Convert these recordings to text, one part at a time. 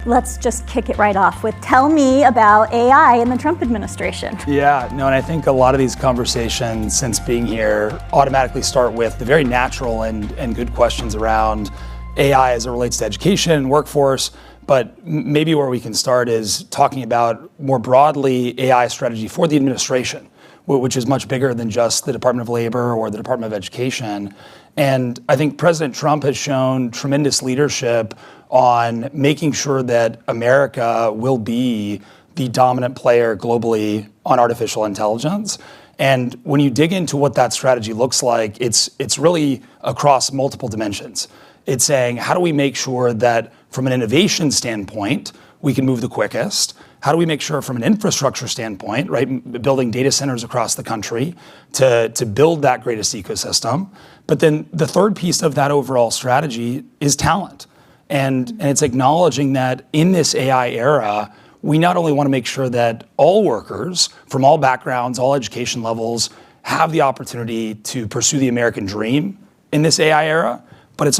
Let's just kick it right off with tell me about AI in the Trump administration. Yeah, no, and I think a lot of these conversations since being here automatically start with the very natural and good questions around AI as it relates to education, workforce, but maybe where we can start is talking about more broadly AI strategy for the administration, which is much bigger than just the Department of Labor or the Department of Education. And I think President Trump has shown tremendous leadership on making sure that America will be the dominant player globally on artificial intelligence. And when you dig into what that strategy looks like, it's really across multiple dimensions. It's saying, how do we make sure that from an innovation standpoint, we can move the quickest? How do we make sure from an infrastructure standpoint, right, building data centers across the country to build that greatest ecosystem? But then the third piece of that overall strategy is talent. And it's acknowledging that in this AI era, we not only want to make sure that all workers from all backgrounds, all education levels have the opportunity to pursue the American dream in this AI era, but it's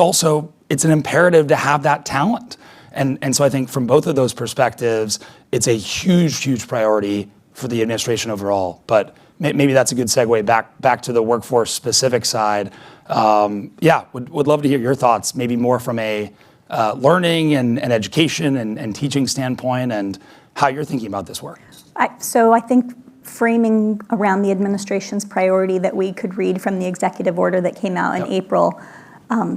an imperative to have that talent. And so I think from both of those perspectives, it's a huge, huge priority for the administration overall. But maybe that's a good segue back to the workforce specific side. Would love to hear your thoughts, maybe more from a learning and education and teaching standpoint and how you're thinking about this work. So I think framing around the administration's priority that we could read from the executive order that came out in April,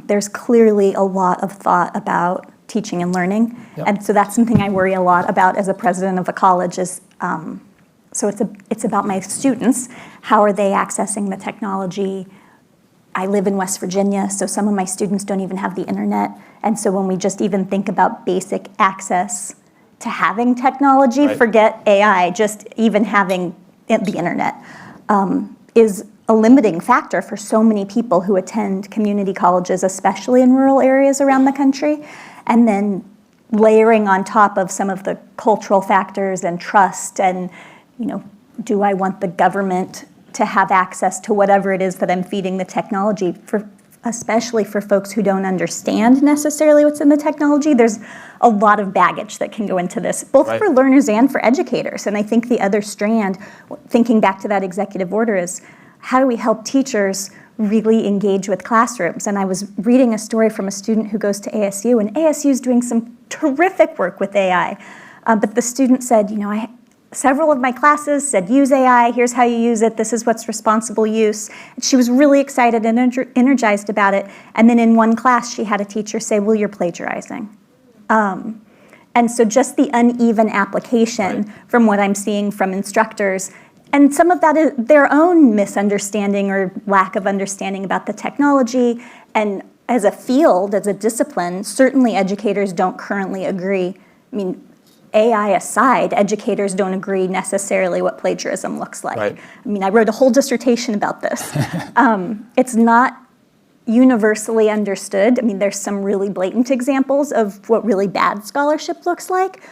there's clearly a lot of thought about teaching and learning. Yep. And so that's something I worry a lot about as a president of a college is, so it's about my students. How are they accessing the technology? I live in West Virginia, so some of my students don't even have the internet. And so when we just even think about basic access to having technology, right, forget AI, just even having the internet is a limiting factor for so many people who attend community colleges, especially in rural areas around the country. And then layering on top of some of the cultural factors and trust and, do I want the government to have access to whatever it is that I'm feeding the technology, especially for folks who don't understand necessarily what's in the technology. There's a lot of baggage that can go into this, both right, for learners and for educators. And I think the other strand, thinking back to that executive order, is how do we help teachers really engage with classrooms? And I was reading a story from a student who goes to ASU, and ASU is doing some terrific work with AI. But the student said, several of my classes said, use AI, here's how you use it, this is what's responsible use. And she was really excited and energized about it. And then in one class, she had a teacher say, well, you're plagiarizing. And so just the uneven application right, from what I'm seeing from instructors, and some of that is their own misunderstanding or lack of understanding about the technology. And as a field, as a discipline, certainly educators don't currently agree. AI aside, educators don't agree necessarily what plagiarism looks like. Right. I wrote a whole dissertation about this. It's not universally understood. There's some really blatant examples of what really bad scholarship looks like,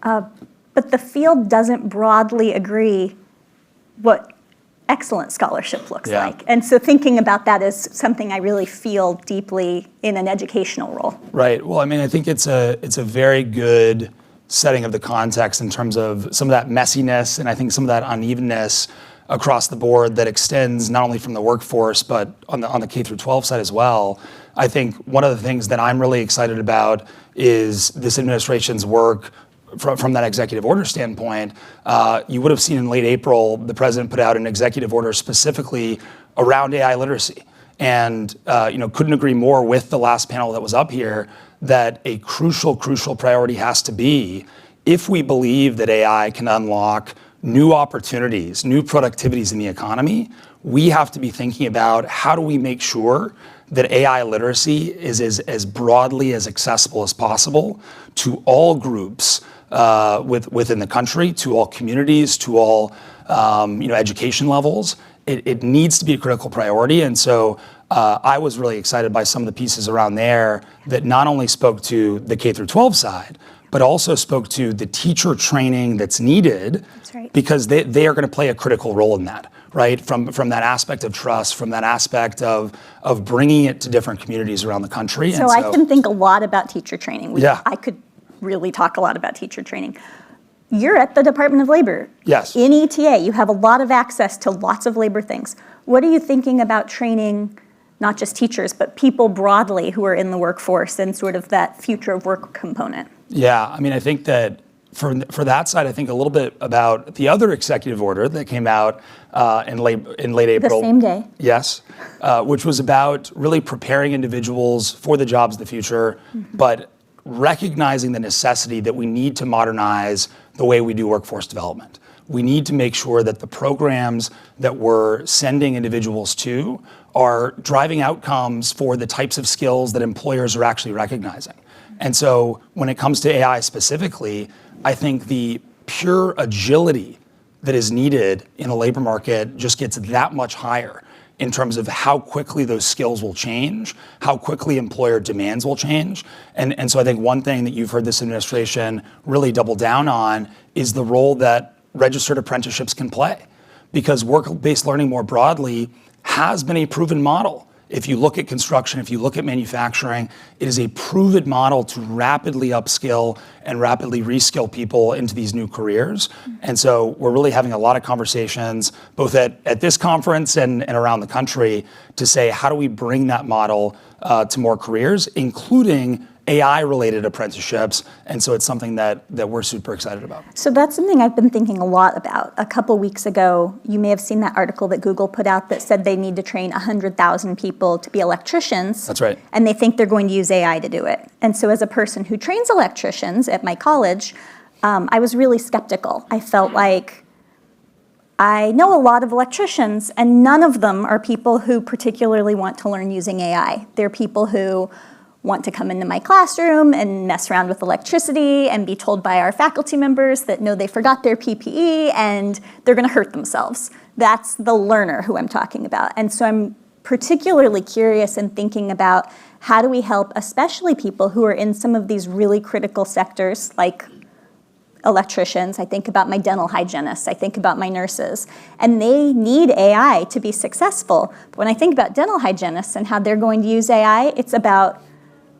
but the field doesn't broadly agree what excellent scholarship looks like. And so thinking about that is something I really feel deeply in an educational role. Right. Well, I think it's a very good setting of the context in terms of some of that messiness and I think some of that unevenness across the board that extends not only from the workforce but on the K through 12 side as well. I think one of the things that I'm really excited about is this administration's work from that executive order standpoint. You would have seen in late April, the president put out an executive order specifically around AI literacy. And couldn't agree more with the last panel that was up here that a crucial priority has to be, if we believe that AI can unlock new opportunities, new productivities in the economy, we have to be thinking about how do we make sure that AI literacy is as broadly as accessible as possible to all groups within the country, to all communities, to all education levels. It needs to be a critical priority. And so I was really excited by some of the pieces around there that not only spoke to the K through 12 side, but also spoke to the teacher training that's needed. That's right. Because they are going to play a critical role in that, right? From that aspect of trust, from that aspect of bringing it to different communities around the country. So I can think a lot about teacher training. I could really talk a lot about teacher training. You're at the Department of Labor. Yes. In ETA, you have a lot of access to lots of labor things. What are you thinking about training, not just teachers, but people broadly who are in the workforce and sort of that future of work component? Yeah, I mean, I think that for that side, I think a little bit about the other executive order that came out in late April. The same day. Yes, which was about really preparing individuals for the jobs of the future, but recognizing the necessity that we need to modernize the way we do workforce development. We need to make sure that the programs that we're sending individuals to are driving outcomes for the types of skills that employers are actually recognizing. And so when it comes to AI specifically, I think the pure agility that is needed in a labor market just gets that much higher in terms of how quickly those skills will change, how quickly employer demands will change. And so I think one thing that you've heard this administration really double down on is the role that registered apprenticeships can play. Because work-based learning more broadly has been a proven model. If you look at construction, if you look at manufacturing, it is a proven model to rapidly upskill and rapidly reskill people into these new careers. And so we're really having a lot of conversations, both at this conference and around the country, to say, how do we bring that model to more careers, including AI-related apprenticeships, and so it's something that we're super excited about. So that's something I've been thinking a lot about. A couple weeks ago, you may have seen that article that Google put out that said they need to train 100,000 people to be electricians. That's right. And they think they're going to use AI to do it. And so as a person who trains electricians at my college, I was really skeptical. I felt like I know a lot of electricians, and none of them are people who particularly want to learn using AI. They're people who want to come into my classroom and mess around with electricity and be told by our faculty members that no, they forgot their PPE and they're going to hurt themselves. That's the learner who I'm talking about. And so I'm particularly curious in thinking about how do we help, especially people who are in some of these really critical sectors like electricians. I think about my dental hygienists. I think about my nurses. And they need AI to be successful. But when I think about dental hygienists and how they're going to use AI, it's about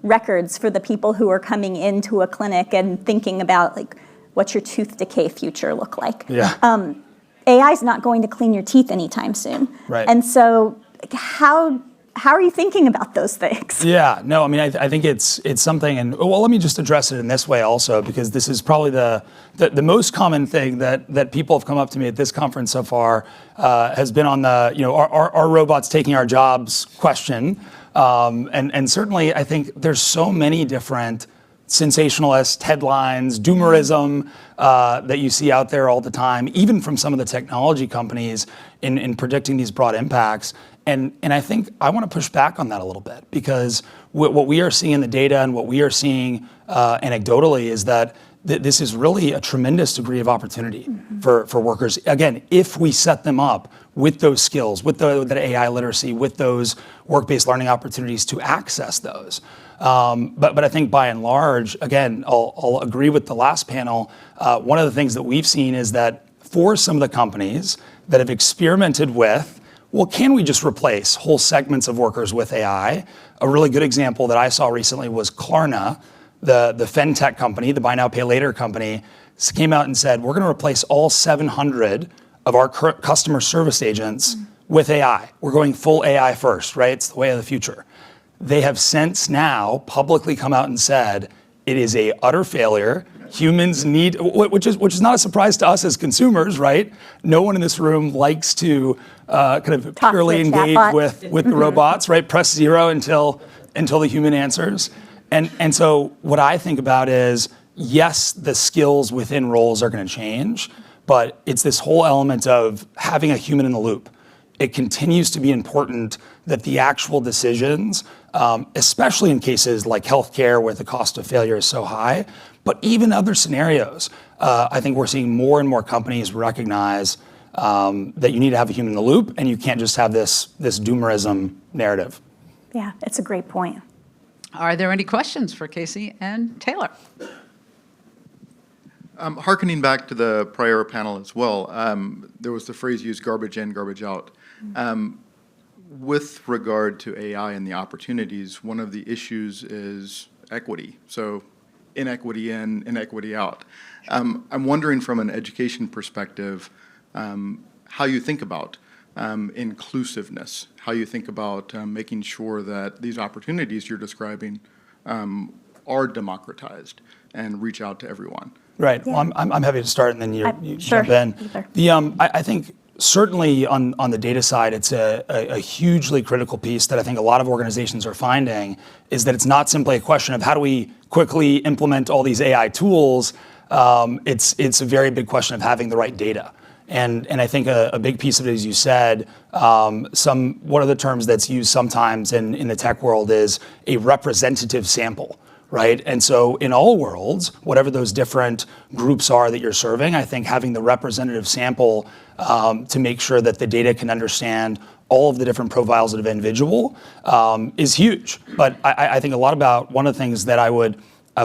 records for the people who are coming into a clinic and thinking about, like, what's your tooth decay future look like? Yeah. AI is not going to clean your teeth anytime soon. Right. And so how are you thinking about those things? Yeah, no, I mean, I think it's something, and well, let me just address it in this way also, because this is probably the most common thing that people have come up to me at this conference so far has been on the, are robots taking our jobs question. And certainly I think there's so many different sensationalist headlines, doomerism that you see out there all the time, even from some of the technology companies in predicting these broad impacts. And I think I want to push back on that a little bit, because what we are seeing in the data and what we are seeing anecdotally is that this is really a tremendous degree of opportunity for workers. Again, if we set them up with those skills, with the AI literacy, with those work-based learning opportunities to access those. But I think by and large, again, I'll agree with the last panel. One of the things that we've seen is that for some of the companies that have experimented with, well, can we just replace whole segments of workers with AI? A really good example that I saw recently was Klarna, the FinTech company, the buy now, pay later company, came out and said, we're going to replace all 700 of our customer service agents with AI. We're going full AI first, right? It's the way of the future. They have since now publicly come out and said it is a utter failure. Humans need, which is not a surprise to us as consumers, right? No one in this room likes to kind of purely engage with the robots, right? Press 0 until the human answers. And so what I think about is, yes, the skills within roles are going to change, but it's this whole element of having a human in the loop. It continues to be important that the actual decisions, especially in cases like healthcare where the cost of failure is so high, but even other scenarios, I think we're seeing more and more companies recognize that you need to have a human in the loop, and you can't just have this doomerism narrative. Yeah, it's a great point. Are there any questions for Casey and Taylor? Harkening back to the prior panel as well, there was the phrase used, garbage in, garbage out. With regard to AI and the opportunities, one of the issues is equity. So inequity in, inequity out. I'm wondering from an education perspective, how you think about inclusiveness, how you think about making sure that these opportunities you're describing are democratized and reach out to everyone. Right. Yeah. Well, I'm happy to start, and then you Sure. jump in. Either. I think certainly on the data side, it's a hugely critical piece that I think a lot of organizations are finding is that it's not simply a question of how do we quickly implement all these AI tools. It's a very big question of having the right data. And I think a big piece of it, as you said, one of the terms that's used sometimes in the tech world is a representative sample. Right? And so in all worlds, whatever those different groups are that you're serving, I think having the representative sample to make sure that the data can understand all of the different profiles of an individual is huge. But I think a lot about one of the things that I would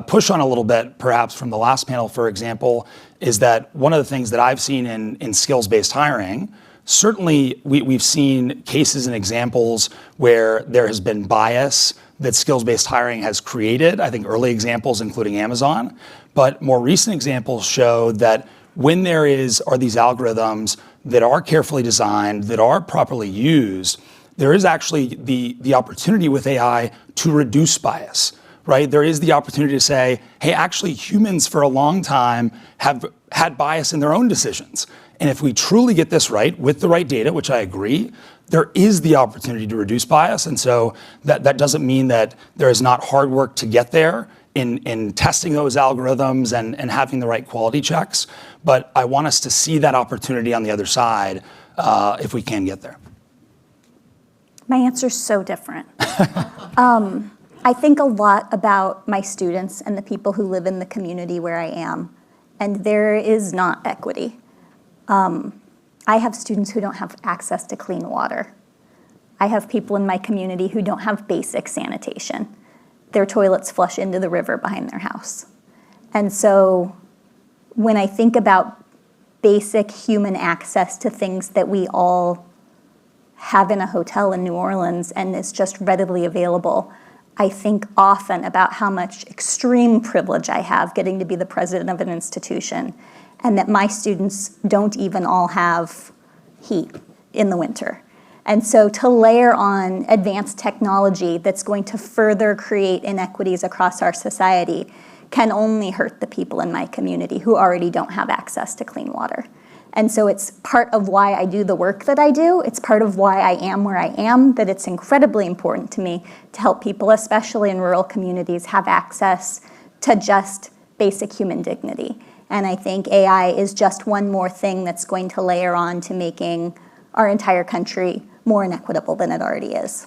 push on a little bit, perhaps from the last panel, for example, is that one of the things that I've seen in skills-based hiring, certainly we've seen cases and examples where there has been bias that skills-based hiring has created. I think early examples, including Amazon, but more recent examples show that when there are these algorithms that are carefully designed, that are properly used, there is actually the opportunity with AI to reduce bias, right? There is the opportunity to say, hey, actually humans for a long time have had bias in their own decisions. And if we truly get this right with the right data, which I agree, there is the opportunity to reduce bias. And so that doesn't mean that there is not hard work to get there in testing those algorithms and having the right quality checks. But I want us to see that opportunity on the other side if we can get there. My answer's so different. I think a lot about my students and the people who live in the community where I am, and there is not equity. I have students who don't have access to clean water. I have people in my community who don't have basic sanitation. Their toilets flush into the river behind their house. And so when I think about basic human access to things that we all have in a hotel in New Orleans and is just readily available, I think often about how much extreme privilege I have getting to be the president of an institution, and that my students don't even all have heat in the winter. And so to layer on advanced technology that's going to further create inequities across our society can only hurt the people in my community who already don't have access to clean water. And so it's part of why I do the work that I do. It's part of why I am where I am, that it's incredibly important to me to help people, especially in rural communities, have access to just basic human dignity. And I think AI is just one more thing that's going to layer on to making our entire country more inequitable than it already is.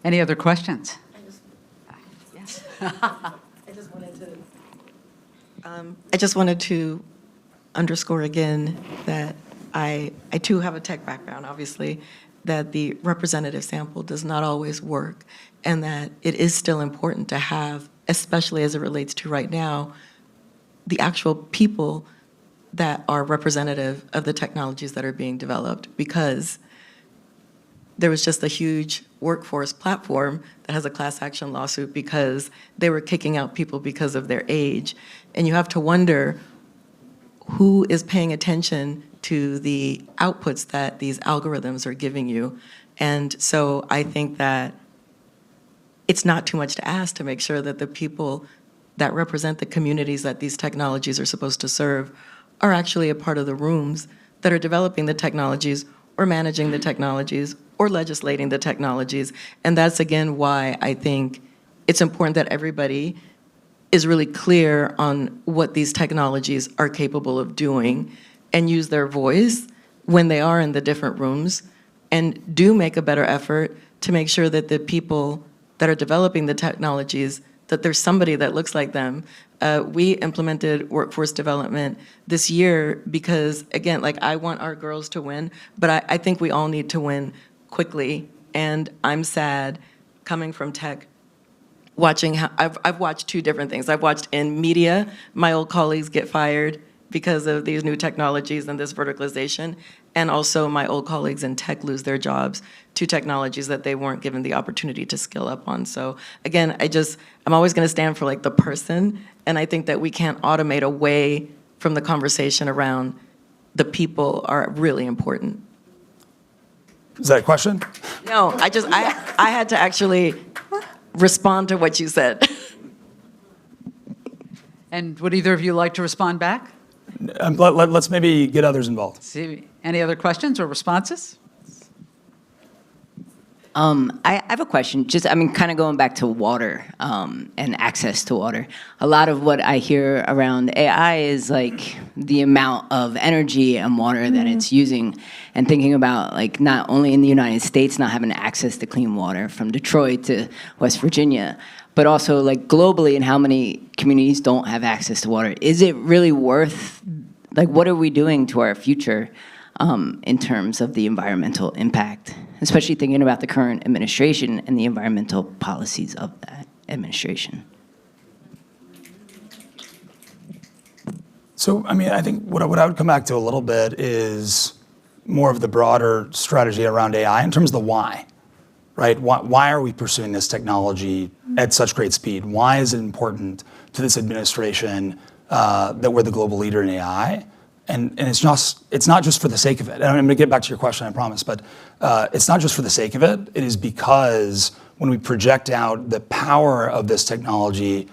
Any other questions? Yes. I just wanted to underscore again that I too have a tech background, obviously, that the representative sample does not always work, and that it is still important to have, especially as it relates to right now, the actual people that are representative of the technologies that are being developed, because there was just a huge workforce platform that has a class action lawsuit because they were kicking out people because of their age. And you have to wonder who is paying attention to the outputs that these algorithms are giving you. And so I think that it's not too much to ask to make sure that the people that represent the communities that these technologies are supposed to serve are actually a part of the rooms that are developing the technologies or managing the technologies or legislating the technologies. And that's, again, why I think it's important that everybody is really clear on what these technologies are capable of doing and use their voice when they are in the different rooms, and do make a better effort to make sure that the people that are developing the technologies, that there's somebody that looks like them. We implemented workforce development this year because, again, like, I want our girls to win, but I think we all need to win quickly. And I'm sad, coming from tech, watching how I've watched two different things. I've watched in media my old colleagues get fired because of these new technologies and this verticalization, and also my old colleagues in tech lose their jobs to technologies that they weren't given the opportunity to skill up on. So again, I'm always going to stand for like the person, and I think that we can't automate away from the conversation around the people are really important. Is that a question? No, I had to actually respond to what you said. And would either of you like to respond back? Let's maybe get others involved. See, any other questions or responses? I have a question. Kind of going back to water and access to water. A lot of what I hear around AI is like the amount of energy and water that it's using, and thinking about like not only in the United States not having access to clean water from Detroit to West Virginia, but also like globally and how many communities don't have access to water. Is it really worth, like what are we doing to our future in terms of the environmental impact, especially thinking about the current administration and the environmental policies of that administration? So, I think what I would come back to a little bit is more of the broader strategy around AI in terms of the why, right? Why are we pursuing this technology at such great speed? Why is it important to this administration that we're the global leader in AI? And it's not just for the sake of it. And I'm going to get back to your question, I promise, but it's not just for the sake of it. It is because when we project out the power of this technology,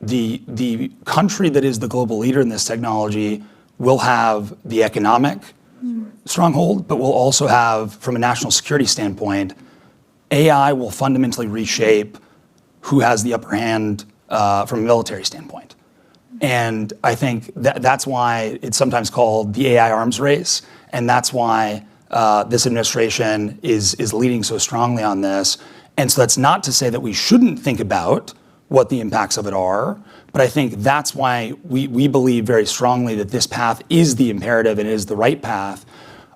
the country that is the global leader in this technology will have the economic stronghold, but will also have, from a national security standpoint, AI will fundamentally reshape who has the upper hand from a military standpoint. And I think that's why it's sometimes called the AI arms race, and that's why this administration is leading so strongly on this. And so that's not to say that we shouldn't think about what the impacts of it are, but I think that's why we believe very strongly that this path is the imperative and is the right path.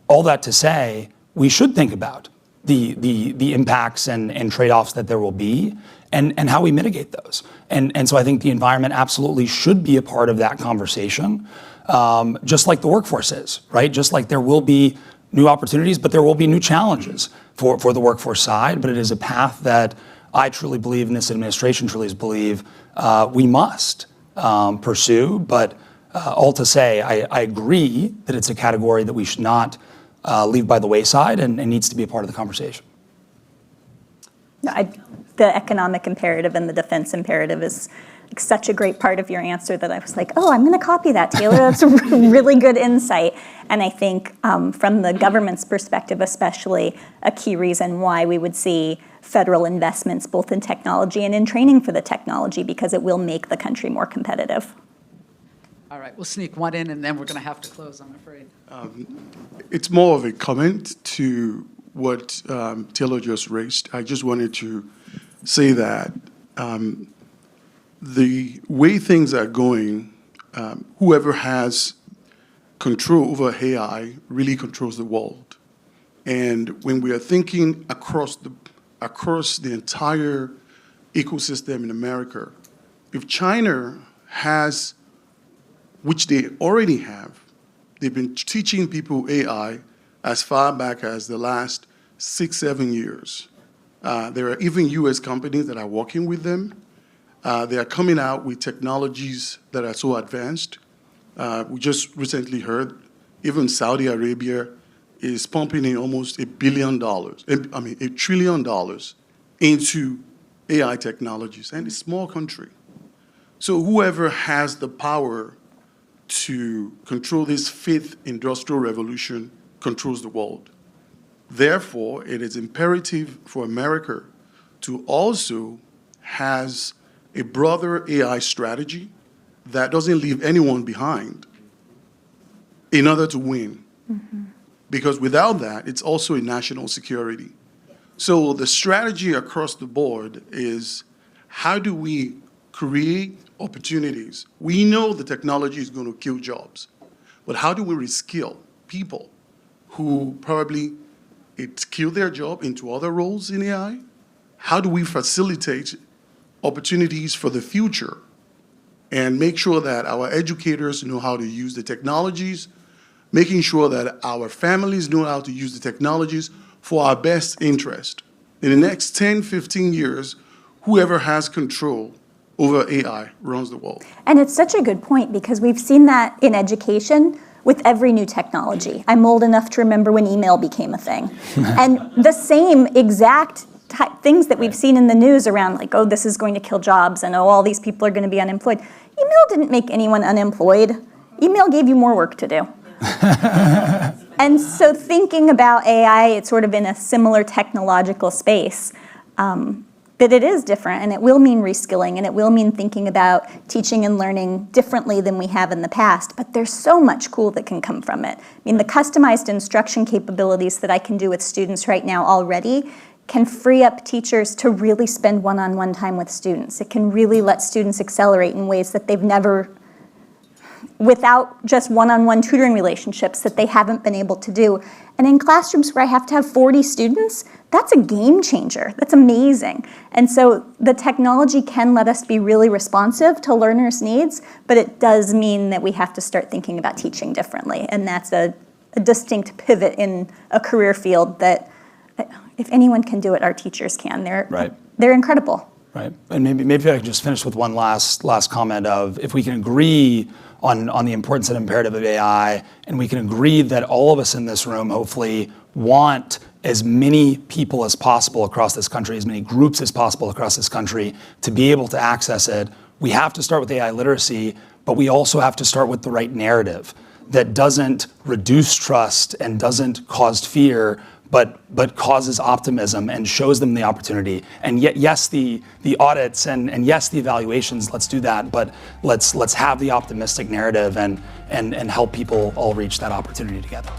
All that to say, we should think about the impacts and trade-offs that there will be, and how we mitigate those. And so I think the environment absolutely should be a part of that conversation, just like the workforce is, right? Just like there will be new opportunities, but there will be new challenges for the workforce side. But it is a path that I truly believe, and this administration truly believe, we must pursue. But all to say, I agree that it's a category that we should not leave by the wayside and needs to be a part of the conversation. The economic imperative and the defense imperative is like such a great part of your answer that I was like, oh, I'm going to copy that, Taylor. That's a really good insight. And I think from the government's perspective, especially, a key reason why we would see federal investments both in technology and in training for the technology, because it will make the country more competitive. All right, we'll sneak one in, and then we're going to have to close, I'm afraid. It's more of a comment to what Taylor just raised. I just wanted to say that the way things are going, whoever has control over AI really controls the world. And when we are thinking across the entire ecosystem in America, if China has, which they already have, they've been teaching people AI as far back as the last 6-7 years. There are even US companies that are working with them. They are coming out with technologies that are so advanced. We just recently heard even Saudi Arabia is pumping in almost $1 trillion into AI technologies, and it's a small country. So whoever has the power to control this fifth industrial revolution controls the world. Therefore, it is imperative for America to also has a broader AI strategy that doesn't leave anyone behind in order to win. Mm-hmm. Because without that, it's also a national security. So the strategy across the board is, how do we create opportunities? We know the technology is going to kill jobs, but how do we reskill people who probably kill their job into other roles in AI? How do we facilitate opportunities for the future and make sure that our educators know how to use the technologies, making sure that our families know how to use the technologies for our best interest. In the next 10, 15 years, whoever has control over AI runs the world. And it's such a good point because we've seen that in education with every new technology. I'm old enough to remember when email became a thing. And the same exact things that we've seen in the news around like, oh, this is going to kill jobs and oh, all these people are going to be unemployed. Email didn't make anyone unemployed. Email gave you more work to do. And so thinking about AI, it's sort of in a similar technological space. But it is different, and it will mean reskilling, and it will mean thinking about teaching and learning differently than we have in the past. But there's so much cool that can come from it. I mean, the customized instruction capabilities that I can do with students right now already can free up teachers to really spend one-on-one time with students. It can really let students accelerate in ways that they've never, without just one-on-one tutoring relationships, that they haven't been able to do. And in classrooms where I have to have 40 students, that's a game changer. That's amazing. And so the technology can let us be really responsive to learners' needs, but it does mean that we have to start thinking about teaching differently. And that's a distinct pivot in a career field that if anyone can do it, our teachers can. They're incredible. Right. And maybe I could just finish with one last comment of if we can agree on the importance and imperative of AI, and we can agree that all of us in this room hopefully want as many people as possible across this country, as many groups as possible across this country to be able to access it, we have to start with AI literacy, but we also have to start with the right narrative that doesn't reduce trust and doesn't cause fear, but causes optimism and shows them the opportunity. And yet, yes, the audits and yes, the evaluations, let's do that, but let's have the optimistic narrative and help people all reach that opportunity together.